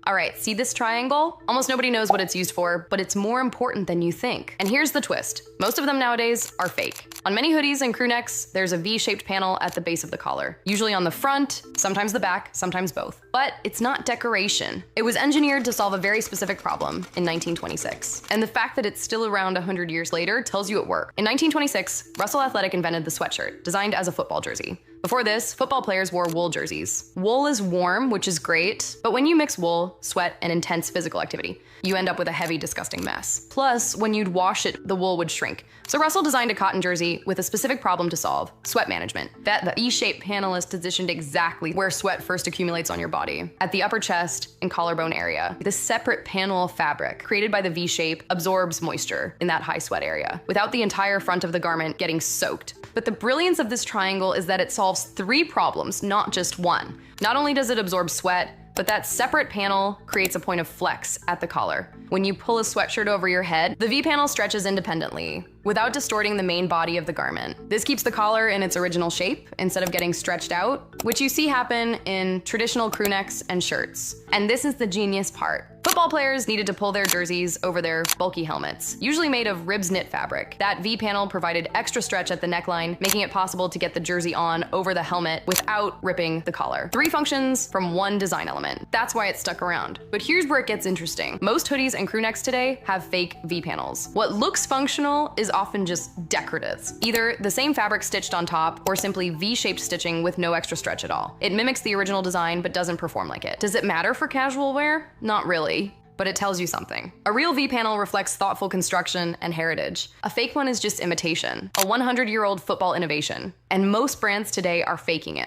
All right, see this triangle? Almost nobody knows what it's used for, but it's more important than you think. And here's the twist. Most of them nowadays are fake. On many hoodies and crew necks, there's a V-shaped panel at the base of the collar, usually on the front, sometimes the back, sometimes both. But it's not decoration. It was engineered to solve a very specific problem in 1926. And the fact that it's still around 100 years later tells you it worked. In 1926, Russell Athletic invented the sweatshirt, designed as a football jersey. Before this, football players wore wool jerseys. Wool is warm, which is great, but when you mix wool, sweat, and intense physical activity, you end up with a heavy, disgusting mess. Plus, when you'd wash it, the wool would shrink. So Russell designed a cotton jersey with a specific problem to solve: sweat management. The E-shaped panel is positioned exactly where sweat first accumulates on your body, at the upper chest and collarbone area. This separate panel of fabric, created by the V-shape, absorbs moisture in that high sweat area, without the entire front of the garment getting soaked. But the brilliance of this triangle is that it solves 3 problems, not just one. Not only does it absorb sweat, but that separate panel creates a point of flex at the collar. When you pull a sweatshirt over your head, the V panel stretches independently, without distorting the main body of the garment. This keeps the collar in its original shape instead of getting stretched out, which you see happen in traditional crew necks and shirts. And this is the genius part. Football players needed to pull their jerseys over their bulky helmets, usually made of ribs knit fabric. That V panel provided extra stretch at the neckline, making it possible to get the jersey on over the helmet without ripping the collar. 3 functions from 1 design element. That's why it stuck around. But here's where it gets interesting. Most hoodies and crew necks today have fake V panels. What looks functional is often just decorative. Either the same fabric stitched on top, or simply V-shaped stitching with no extra stretch at all. It mimics the original design, but doesn't perform like it. Does it matter for casual wear? Not really. But it tells you something. A real V-panel reflects thoughtful construction and heritage. A fake one is just imitation, a 100-year-old football innovation. And most brands today are faking it.